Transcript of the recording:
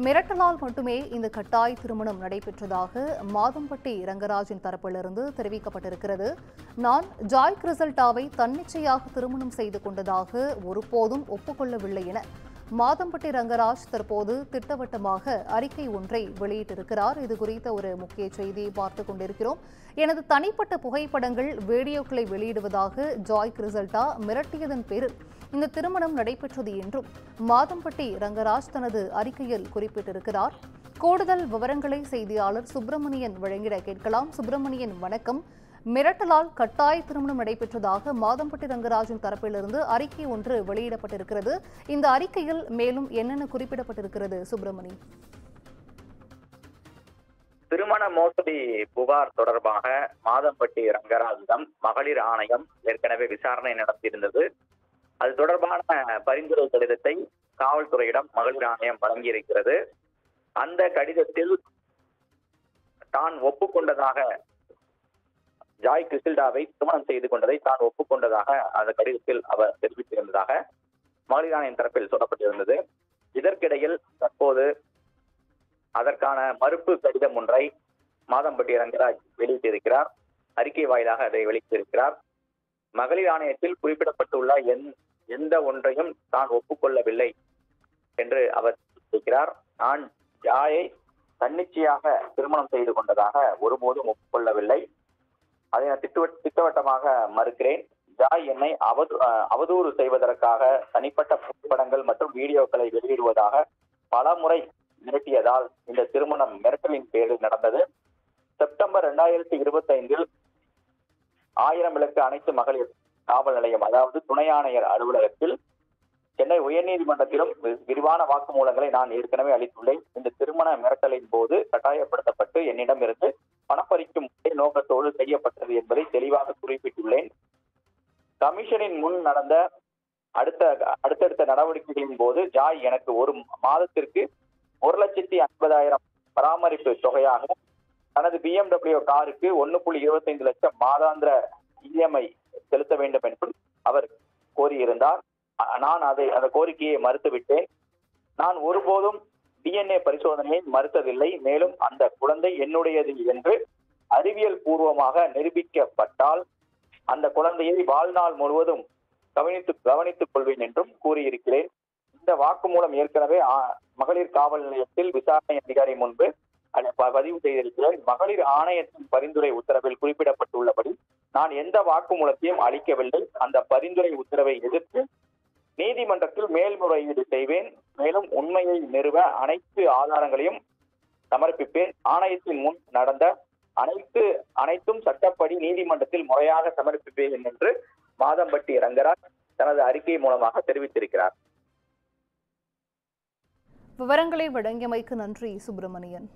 மிரட்டலால் மட்டுமே இந்த கட்டாய திருமணம் நடைபெற்றதாக மாதம்பட்டி ரங்கராஜின் தரப்பிலிருந்து தெரிவிக்கப்பட்டிருக்கிறது. நான் ஜாய் கிறிசல்டாவை தன்னிச்சையாக திருமணம் செய்து கொண்டதாக ஒருபோதும் ஒப்புக்கொள்ளவில்லை என மாதம்பட்டி ரங்கராஜ் தற்போது திட்டவட்டமாக அறிக்கை ஒன்றை வெளியிட்டிருக்கிறார். இது குறித்த ஒரு முக்கிய செய்தியை பார்த்துக் கொண்டிருக்கிறோம். எனது தனிப்பட்ட புகைப்படங்கள், வீடியோக்களை வெளியிடுவதாக ஜாய் கிறிசல்டா மிரட்டியதன் பேரில் இந்த திருமணம் நடைபெற்றது என்றும் மாதம்பட்டி ரங்கராஜ் தனது அறிக்கையில் குறிப்பிட்டிருக்கிறார். கூடுதல் விவரங்களை செய்தியாளர் சுப்பிரமணியன் வழங்கிட கேட்கலாம். சுப்பிரமணியன், வணக்கம். மிரட்டலால் கட்டாய திருமணம் நடைபெற்றதாக மாதம்பட்டி ரங்கராஜின் தரப்பிலிருந்து அறிக்கை ஒன்று வெளியிடப்பட்டிருக்கிறது. இந்த அறிக்கையில் மேலும் என்னென்ன குறிப்பிடப்பட்டிருக்கிறது சுப்பிரமணி? திருமண மோசடி புகார் தொடர்பாக மாதம்பட்டி ரங்கராஜிடம் மகளிர் ஆணையம் ஏற்கனவே விசாரணை நடத்தியிருந்தது. அது தொடர்பான பரிந்துரை கடிதத்தை காவல்துறையிடம் மகளிர் ஆணையம் வழங்கியிருக்கிறது. அந்த கடிதத்தில் தான் ஒப்புக்கொண்டதாக, ஜாய் கிறிசல்டாவை திருமணம் செய்து கொண்டதை தான் ஒப்புக்கொண்டதாக அந்த கடிதத்தில் அவர் தெரிவித்திருந்ததாக மகளிர் ஆணையம் தரப்பில் சொல்லப்பட்டிருந்தது. இதற்கிடையில் தற்போது அதற்கான மறுப்பு கடிதம் ஒன்றை மாதம்பட்டி ரங்கராஜ் வெளியிட்டிருக்கிறார். அறிக்கை வாயிலாக அதை வெளியிட்டிருக்கிறார். மகளிர் ஆணையத்தில் குறிப்பிடப்பட்டுள்ள எந்த ஒன்றையும் தான் ஒப்புக்கொள்ளவில்லை என்று அவர் தெரிவிக்கிறார். நான் ஜாயை தன்னிச்சையாக திருமணம் செய்து கொண்டதாக ஒருபோதும் ஒப்புக்கொள்ளவில்லை. அதை நான் திட்டவட்டமாக மறுக்கிறேன். ஜாய் என்னை அவதூறு செய்வதற்காக தனிப்பட்ட புகைப்படங்கள் மற்றும் வீடியோக்களை வெளியிடுவதாக பல முறை மிரட்டியதால் இந்த திருமணம் மிரட்டலின் பேரில் நடந்தது. செப்டம்பர் 2025 1000 விளக்கு அனைத்து மகளிர் காவல் நிலையம், அதாவது துணை ஆணையர் அலுவலகத்தில் சென்னை உயர்நீதிமன்றத்திலும் விரிவான வாக்குமூலங்களை நான் ஏற்கனவே அளித்துள்ளேன். இந்த திருமண மிரட்டலின் போது கட்டாயப்படுத்தப்பட்டு என்னிடம் இருந்து பணப்பறிக்கும் நோக்கத்தோடு செய்யப்பட்டது என்பதை தெளிவாக குறிப்பிட்டுள்ளேன். கமிஷனின் முன் நடந்த அடுத்தடுத்த நடவடிக்கைகளின் போது ஜாய் எனக்கு ஒரு மாதத்திற்கு 1,50,000 பராமரிப்பு தொகையாக தனது BMW காருக்கு 1.25 லட்சம் மாதாந்திர EMI செலுத்த வேண்டும் என்றும் அவர் கோரியிருந்தார். நான் அந்த கோரிக்கையை மறுத்துவிட்டேன். நான் ஒருபோதும் DNA பரிசோதனையை மறுத்ததில்லை. மேலும் அந்த குழந்தை என்னுடையது என்று அறிவியல் பூர்வமாக நிரூபிக்கப்பட்டால் அந்த குழந்தையை வாழ்நாள் முழுவதும் கவனித்துக் கொள்வேன் என்றும் கூறியிருக்கிறேன். இந்த வாக்குமூலம் ஏற்கனவே மகளிர் காவல் நிலையத்தில் விசாரணை அதிகாரி முன்பு பதிவு செய்திருக்கிறேன். மகளிர் ஆணையத்தின் பரிந்துரை உத்தரவில் குறிப்பிடப்பட்டுள்ளபடி நான் எந்த வாக்குமூலத்தையும் அளிக்கவில்லை. அந்த பரிந்துரை உத்தரவை எதிர்த்து நீதிமன்றத்தில் மேல்முறையீடு செய்வேன். மேலும் உண்மையை நிறுவ அனைத்து ஆதாரங்களையும் சமர்ப்பிப்பேன். ஆணையத்தின் முன் நடந்த அனைத்தும் சட்டப்படி நீதிமன்றத்தில் முறையாக சமர்ப்பிப்பேன் என்று மாதம்பட்டி ரங்கராஜ் தனது அறிக்கை மூலமாக தெரிவித்திருக்கிறார். விவரங்களை வழங்கியமைக்கு நன்றி சுப்பிரமணியன்.